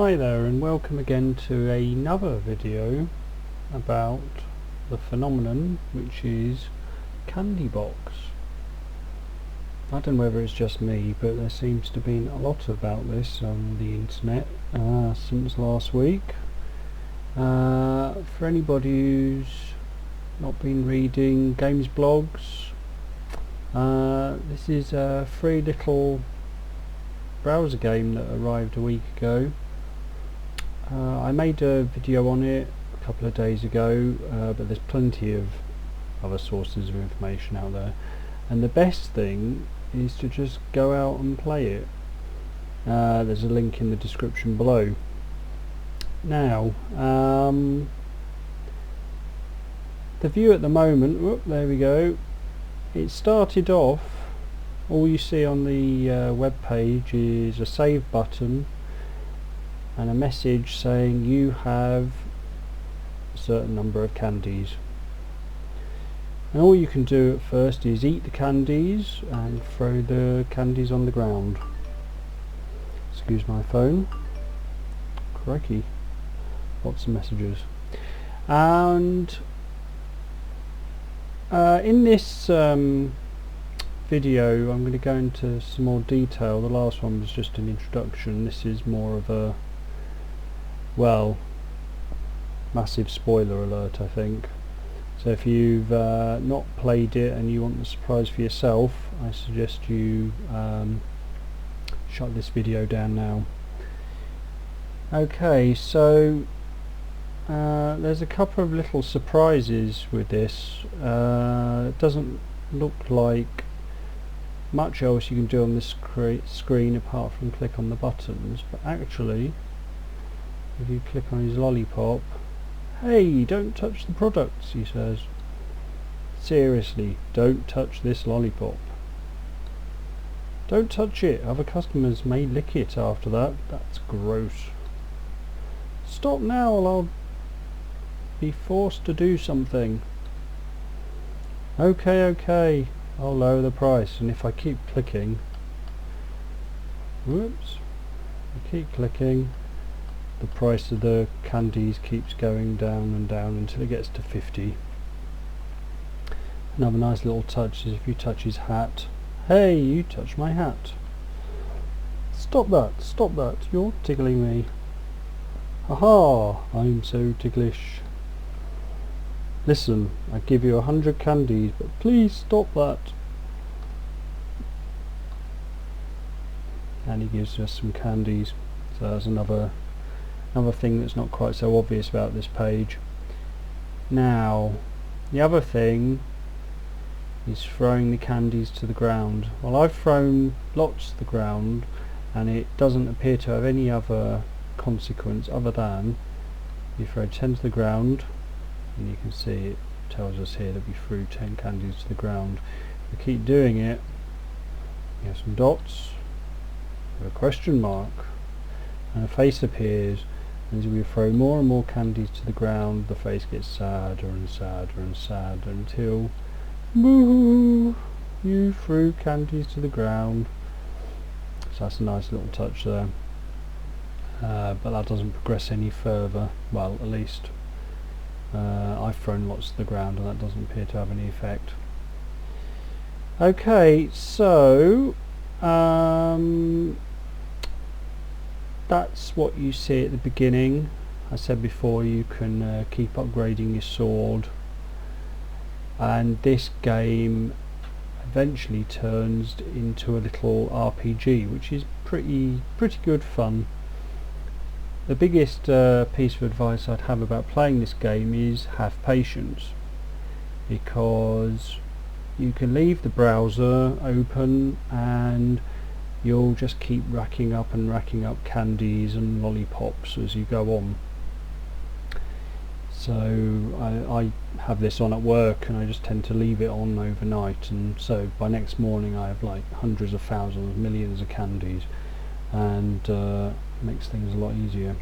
Hi there and welcome again to another video about the phenomenon which is Candybox. I don't know whether it's just me, but there seems to be a lot about this on the internet since last week. For anybody who's not been reading games blogs, this is a free little browser game that arrived a week ago. I made a video on it a couple of days ago, but there's plenty of other sources of information out there, and the best thing is to just go out and play it. There's a link in the description below. Now, the view at the moment, whoop, there we go, it started off, all you see on the web page is a save button and a message saying you have a certain number of candies, and all you can do at first is eat the candies and throw the candies on the ground. Excuse my phone, crikey, lots of messages. And in this video I'm going to go into some more detail. The last one was just an introduction. This is more of a, well, massive spoiler alert, I think. So if you've not played it and you want the surprise for yourself, I suggest you shut this video down now. Okay, so there's a couple of little surprises with this. It doesn't look like much else you can do on this screen apart from click on the buttons, but actually if you click on his lollipop, hey, don't touch the products, he says. Seriously, don't touch this lollipop. Don't touch it, other customers may lick it after that. That's gross. Stop now or I'll be forced to do something. Okay, I'll lower the price, and if I keep clicking, whoops, I keep clicking, the price of the candies keeps going down and down until it gets to 50. Another nice little touch is if you touch his hat. Hey, you touched my hat. Stop that, you're tickling me. Aha, I'm so ticklish. Listen, I give you 100 candies, but please stop that. And he gives us some candies. So that's another thing that's not quite so obvious about this page. Now, the other thing is throwing the candies to the ground. Well, I've thrown lots to the ground and it doesn't appear to have any other consequence other than you throw 10 to the ground, and you can see it tells us here that we threw 10 candies to the ground. If we keep doing it, we have some dots with a question mark and a face appears. As we throw more and more candies to the ground, the face gets sadder and sadder and sadder until, boo, you threw candies to the ground. So that's a nice little touch there, but that doesn't progress any further. Well, at least I've thrown lots to the ground and that doesn't appear to have any effect. Okay, so that's what you see at the beginning. I said before, you can keep upgrading your sword, and this game eventually turns into a little RPG, which is pretty good fun. The biggest piece of advice I'd have about playing this game is have patience, because you can leave the browser open and you'll just keep racking up candies and lollipops as you go on. So I have this on at work and I just tend to leave it on overnight, and so by next morning I have like hundreds of thousands, millions of candies, and makes things a lot easier.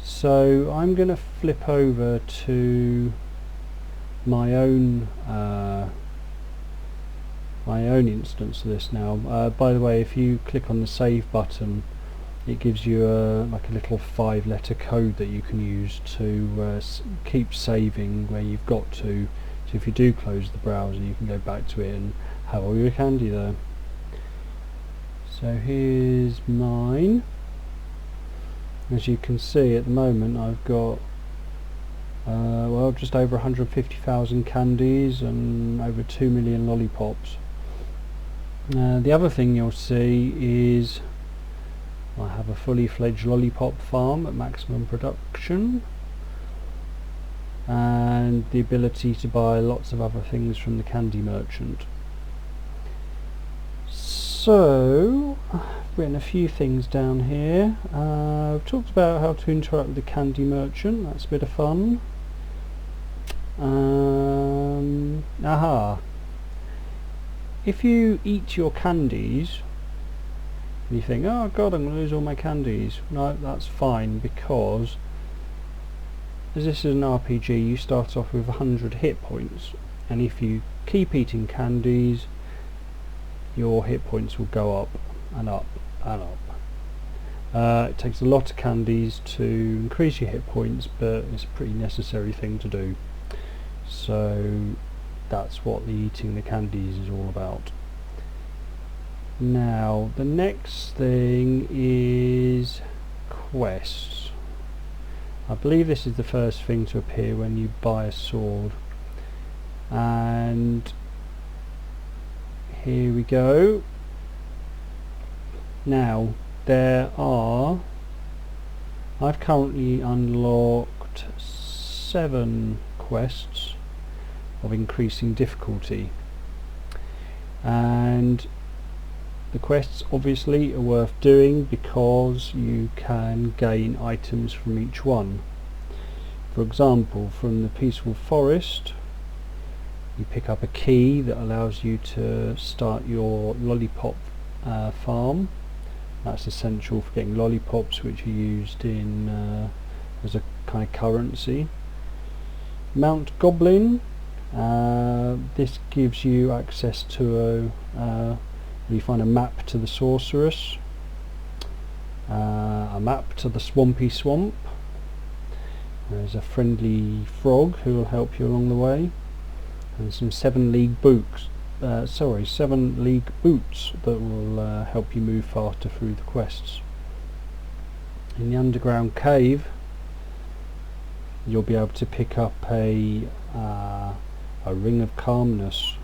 So I'm going to flip over to my own instance of this now. By the way, if you click on the save button it gives you like a little 5-letter code that you can use to keep saving where you've got to. So if you do close the browser, you can go back to it and have all your candy there. So here's mine. As you can see, at the moment I've got well, just over 150,000 candies and over 2 million lollipops. The other thing you'll see is I have a fully fledged lollipop farm at maximum production, and the ability to buy lots of other things from the candy merchant. So I've written a few things down here. I've talked about how to interact with the candy merchant. That's a bit of fun. If you eat your candies and you think, oh god, I'm going to lose all my candies, no, that's fine, because as this is an RPG, you start off with 100 hit points, and if you keep eating candies, your hit points will go up and up and up. It takes a lot of candies to increase your hit points, but it's a pretty necessary thing to do. So that's what the eating the candies is all about. Now the next thing is quests. I believe this is the first thing to appear when you buy a sword, and here we go. Now I've currently unlocked 7 quests of increasing difficulty, and the quests obviously are worth doing because you can gain items from each one. For example, from the Peaceful Forest you pick up a key that allows you to start your lollipop farm. That's essential for getting lollipops, which are used in as a kind of currency. Mount Goblin, this gives you access to you find a map to the sorceress, a map to the swampy swamp. There's a friendly frog who will help you along the way, and some 7 league boots that will help you move faster through the quests. In the underground cave you'll be able to pick up a ring of calmness,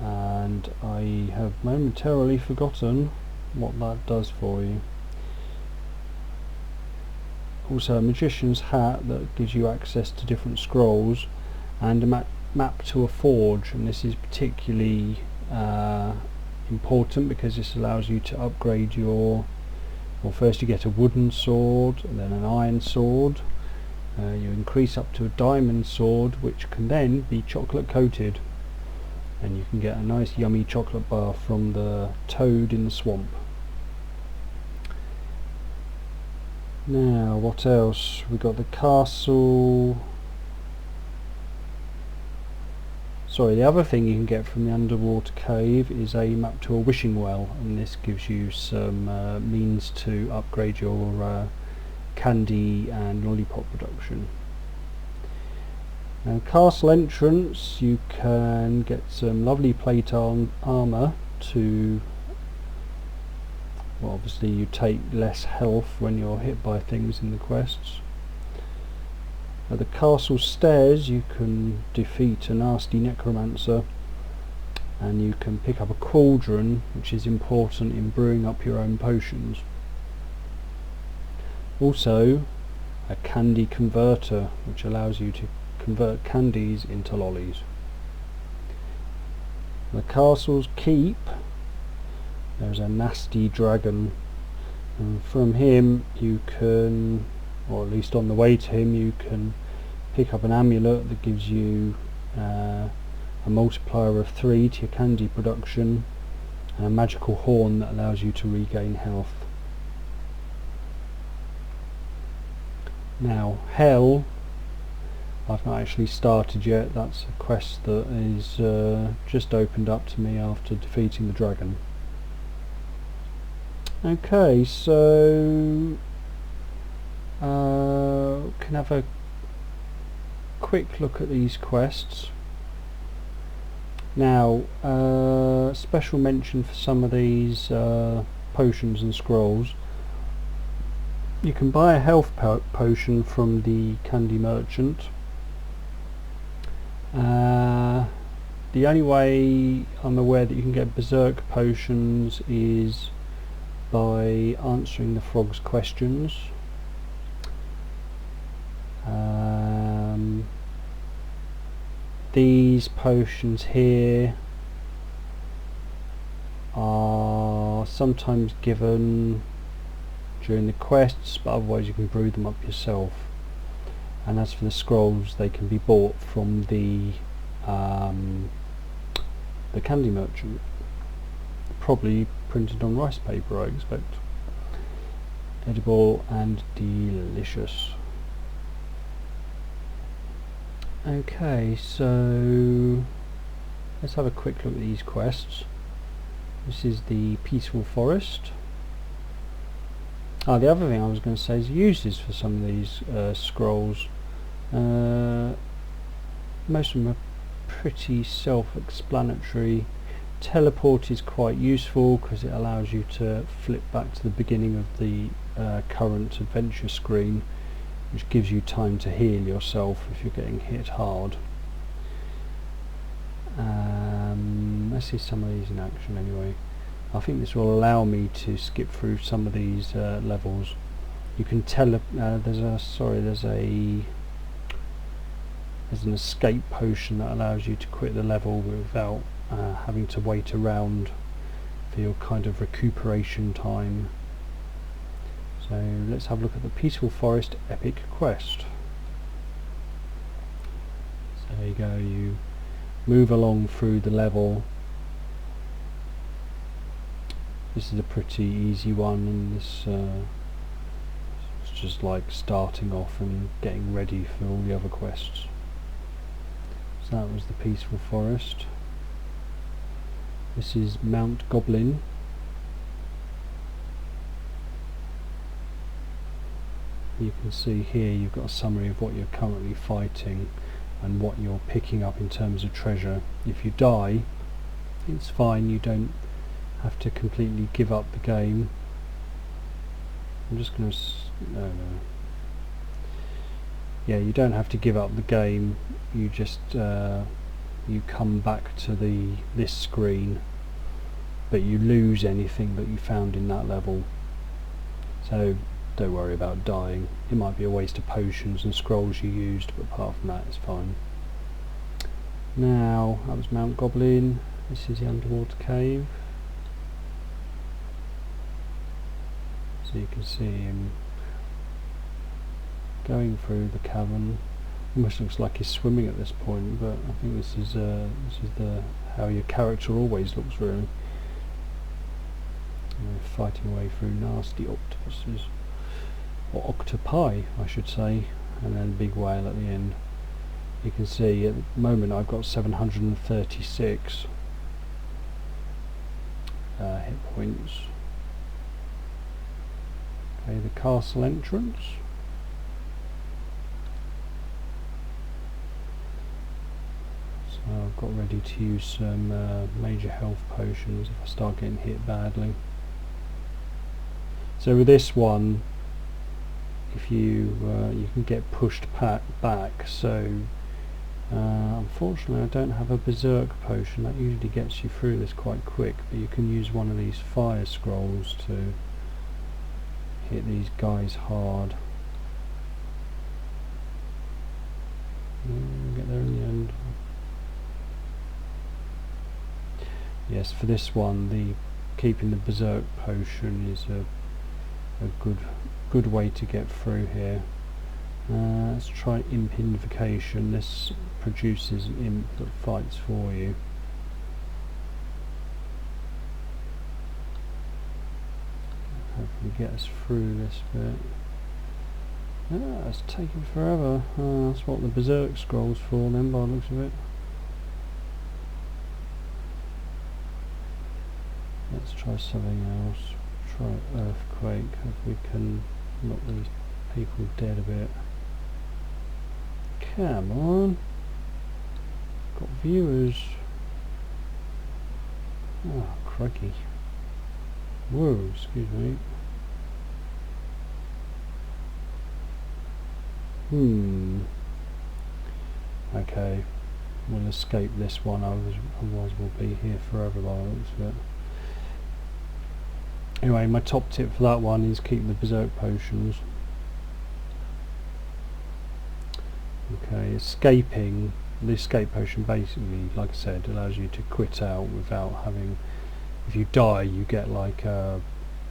and I have momentarily forgotten what that does for you. Also a magician's hat that gives you access to different scrolls, and a map to a forge, and this is particularly important because this allows you to upgrade your, well, first you get a wooden sword and then an iron sword. You increase up to a diamond sword, which can then be chocolate coated, and you can get a nice yummy chocolate bar from the toad in the swamp. Now what else? We got the castle. The other thing you can get from the underwater cave is a map to a wishing well, and this gives you some means to upgrade your candy and lollipop production. Now castle entrance, you can get some lovely plate armour to, well, obviously you take less health when you're hit by things in the quests. At the castle stairs you can defeat a nasty necromancer, and you can pick up a cauldron, which is important in brewing up your own potions. Also a candy converter, which allows you to convert candies into lollies. The castle's keep, there's a nasty dragon, and from him you can, or at least on the way to him, you can pick up an amulet that gives you a multiplier of 3 to your candy production, and a magical horn that allows you to regain health. Now Hell, I've not actually started yet. That's a quest that is just opened up to me after defeating the dragon. Okay, so can have a quick look at these quests. Now, special mention for some of these potions and scrolls. You can buy a health potion from the candy merchant. The only way I'm aware that you can get berserk potions is by answering the frog's questions. These potions here are sometimes given during the quests, but otherwise you can brew them up yourself. And as for the scrolls, they can be bought from the candy merchant, probably printed on rice paper, I expect. Edible and delicious. Okay, so let's have a quick look at these quests. This is the Peaceful Forest. The other thing I was going to say is uses for some of these scrolls. Most of them are pretty self-explanatory. Teleport is quite useful because it allows you to flip back to the beginning of the current adventure screen, which gives you time to heal yourself if you're getting hit hard. Let's see some of these in action anyway. I think this will allow me to skip through some of these levels. You can there's an escape potion that allows you to quit the level without having to wait around for your kind of recuperation time. So let's have a look at the Peaceful Forest Epic Quest. So there you go, you move along through the level. This is a pretty easy one, and this it's just like starting off and getting ready for all the other quests. So that was the Peaceful Forest. This is Mount Goblin. You can see here you've got a summary of what you're currently fighting and what you're picking up in terms of treasure. If you die, it's fine, you don't have to completely give up the game. I'm just going to yeah, you don't have to give up the game, you just you come back to this screen, but you lose anything that you found in that level. So don't worry about dying. It might be a waste of potions and scrolls you used, but apart from that it's fine. Now, that was Mount Goblin. This is the underwater cave. So you can see him going through the cavern. Almost looks like he's swimming at this point, but I think this is how your character always looks, really. Fighting away through nasty octopuses, or octopi I should say, and then big whale at the end. You can see at the moment I've got 736 hit points. Okay, the castle entrance. So I've got ready to use some major health potions if I start getting hit badly. So with this one, if you can get pushed back, so unfortunately I don't have a berserk potion. That usually gets you through this quite quick, but you can use one of these fire scrolls to hit these guys hard. Get there in the end. Yes, for this one, keeping the berserk potion is a good way to get through here. Let's try Imp Invocation. This produces an imp that fights for you. Hopefully get us through this bit. It's taking forever. That's what the berserk scroll's for then, by the looks of it. Let's try something else. try earthquake, if we can knock these people dead a bit. Come on. Got viewers. Oh, crikey. Whoa, excuse me. Okay, we'll escape this one, otherwise we'll be here forever by the looks of it. Anyway, my top tip for that one is keep the berserk potions. Okay, escaping, the escape potion basically, like I said, allows you to quit out without having, if you die you get like a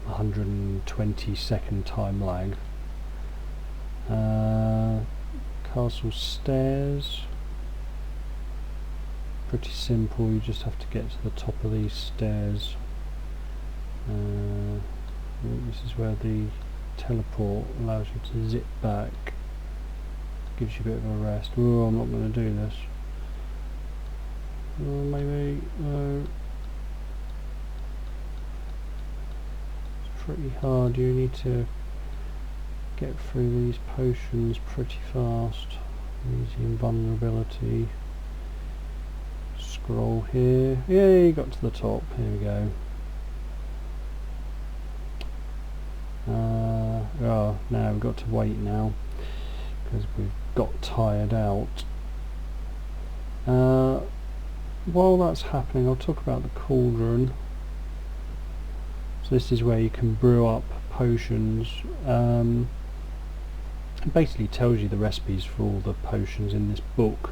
120-second time lag. Castle stairs, pretty simple, you just have to get to the top of these stairs. This is where the teleport allows you to zip back, gives you a bit of a rest. Oh, I'm not going to do this. Oh, maybe, no. It's pretty hard, you need to get through these potions pretty fast. Easy invulnerability. Scroll here. Yay, got to the top. Here we go. Oh, now we've got to wait now because we've got tired out. While that's happening, I'll talk about the cauldron. So this is where you can brew up potions. It basically tells you the recipes for all the potions in this book,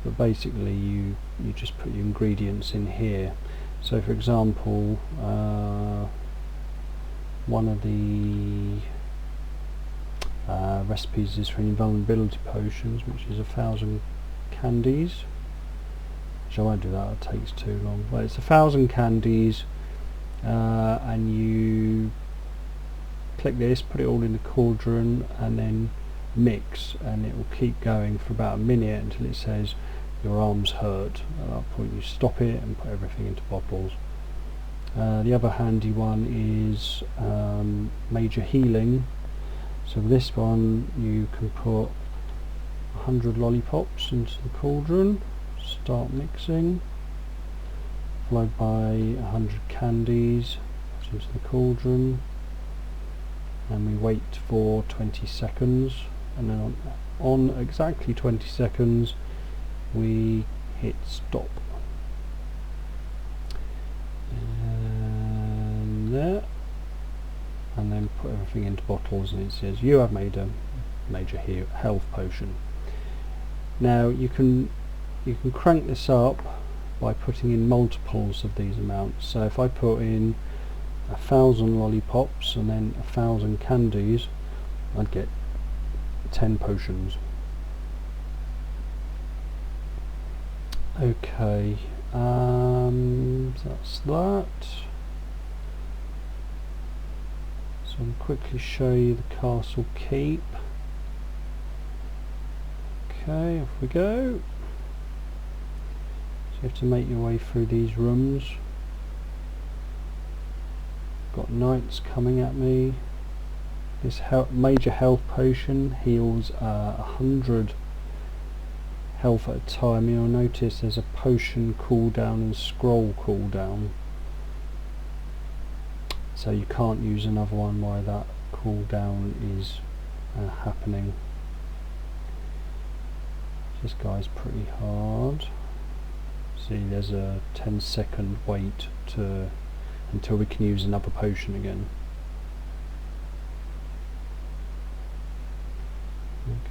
but basically you just put your ingredients in here. So for example, one of the recipes is for invulnerability potions, which is 1,000 candies, which I won't do that, it takes too long, but it's 1,000 candies, and you click this, put it all in the cauldron and then mix, and it will keep going for about a minute until it says your arms hurt. At that point you stop it and put everything into bottles. The other handy one is major healing. So this one you can put 100 lollipops into the cauldron, start mixing, followed by 100 candies into the cauldron, and we wait for 20 seconds, and then on exactly 20 seconds we hit stop. And there, and then put everything into bottles, and it says you have made a major health potion. Now you can crank this up by putting in multiples of these amounts. So if I put in 1,000 lollipops and then 1,000 candies, I'd get 10 potions. Okay, that's that. So I'll quickly show you the castle keep. Okay, off we go. So you have to make your way through these rooms. Got knights coming at me. This major health potion heals 100 health at a time. You'll notice there's a potion cooldown and scroll cooldown, so you can't use another one while that cooldown is happening. This guy's pretty hard. See, there's a 10-second wait until we can use another potion again.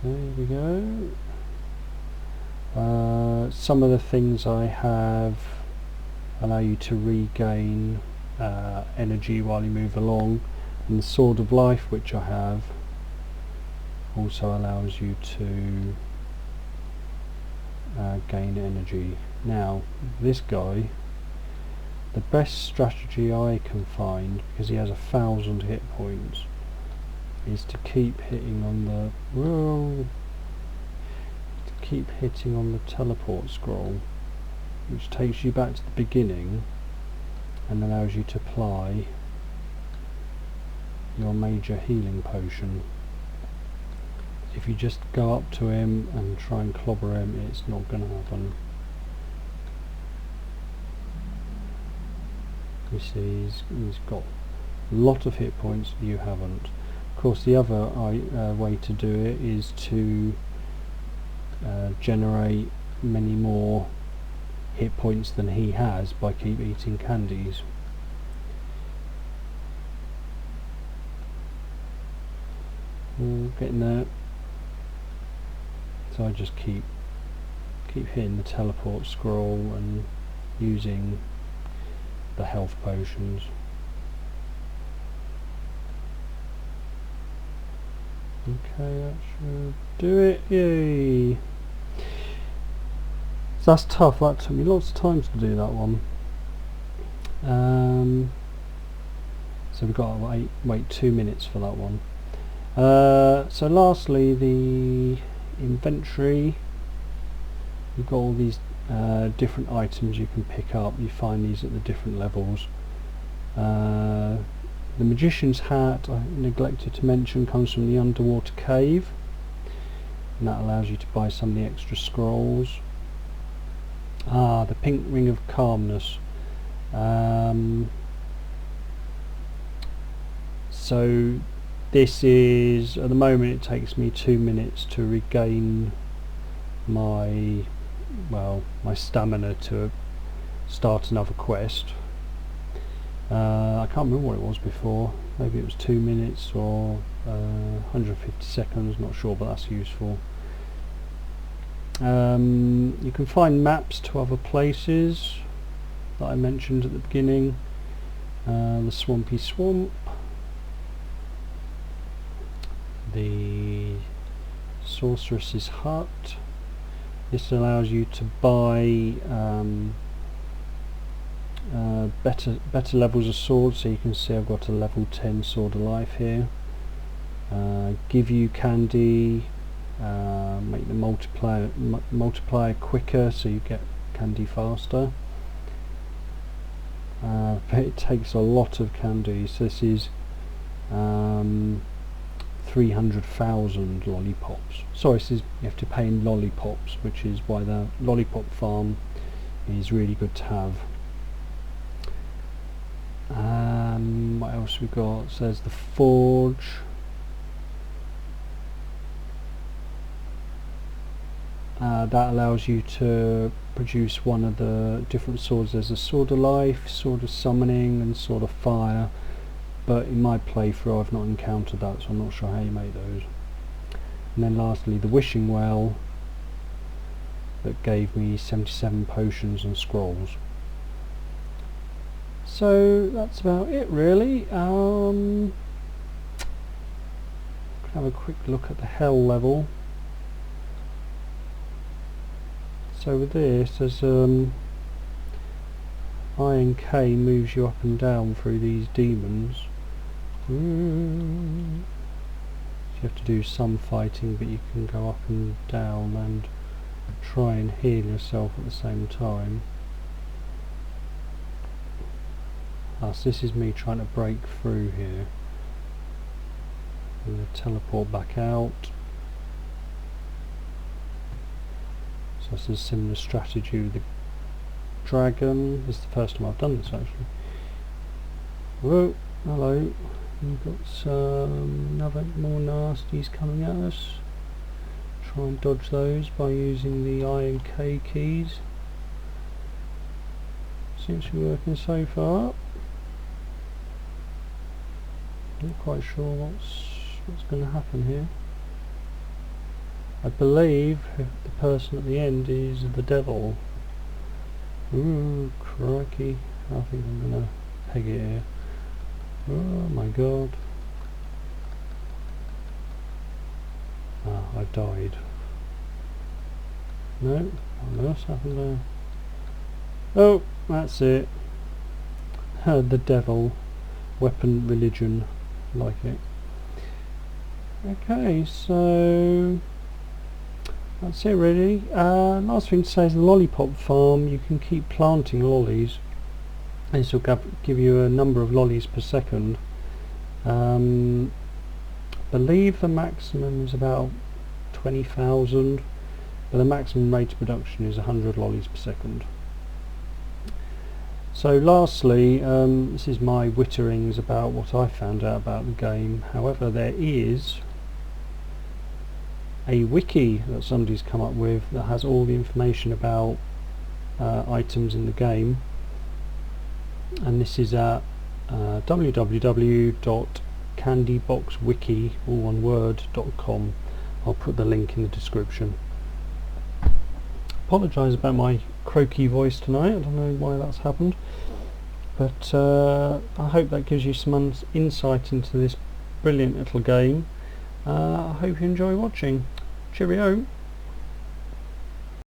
Okay, here we go. Some of the things I have allow you to regain energy while you move along, and the Sword of Life, which I have, also allows you to gain energy. Now this guy, the best strategy I can find, because he has 1,000 hit points, is to keep hitting on the teleport scroll, which takes you back to the beginning and allows you to apply your major healing potion. If you just go up to him and try and clobber him, it's not going to happen. You see, he's got a lot of hit points, you haven't. Of course, the other way to do it is to generate many more hit points than he has by keep eating candies. Getting there. So I just keep hitting the teleport scroll and using the health potions. Okay, that should do it. Yay! So that's tough. That took me lots of time to do that one. So we've got to wait 2 minutes for that one. So lastly, the inventory. You've got all these different items you can pick up. You find these at the different levels. The Magician's Hat, I neglected to mention, comes from the underwater cave, and that allows you to buy some of the extra scrolls. The Pink Ring of Calmness. So this is, at the moment it takes me 2 minutes to regain my stamina to start another quest. I can't remember what it was before. Maybe it was 2 minutes or 150 seconds, not sure, but that's useful. You can find maps to other places that I mentioned at the beginning. The Swampy Swamp, the Sorceress's Hut. This allows you to buy better levels of swords. So you can see I've got a level 10 Sword of Life here. Give you candy, make the multiplier quicker, so you get candy faster. But it takes a lot of candy. So this is 300,000 lollipops. Sorry, this is, you have to pay in lollipops, which is why the lollipop farm is really good to have. What else we got? So there's the forge. That allows you to produce one of the different swords. There's a Sword of Life, Sword of Summoning, and Sword of Fire. But in my playthrough I've not encountered that, so I'm not sure how you make those. And then lastly, the Wishing Well, that gave me 77 potions and scrolls. So that's about it really. Have a quick look at the hell level. So with this, there's Iron K moves you up and down through these demons. So you have to do some fighting, but you can go up and down and try and heal yourself at the same time. So this is me trying to break through here. I'm going to teleport back out. So this is a similar strategy with the dragon. This is the first time I've done this actually. Whoa, hello. We've got some more nasties coming at us. Try and dodge those by using the Iron K keys. Seems to be working so far. Not quite sure what's going to happen here. I believe the person at the end is the devil. Ooh, crikey. I think I'm going to peg it here. Oh my god. I died. No, what else happened there? Oh, that's it. The devil. Weapon, religion. Like it. Okay, so that's it really. Last thing to say is the lollipop farm. You can keep planting lollies. This will give you a number of lollies per second. Believe the maximum is about 20,000, but the maximum rate of production is 100 lollies per second. So lastly, this is my witterings about what I found out about the game. However, there is a wiki that somebody's come up with that has all the information about items in the game, and this is at www.candyboxwiki, all one word, .com. I'll put the link in the description. Apologise about my croaky voice tonight, I don't know why that's happened, but I hope that gives you some insight into this brilliant little game. I hope you enjoy watching. Cheerio!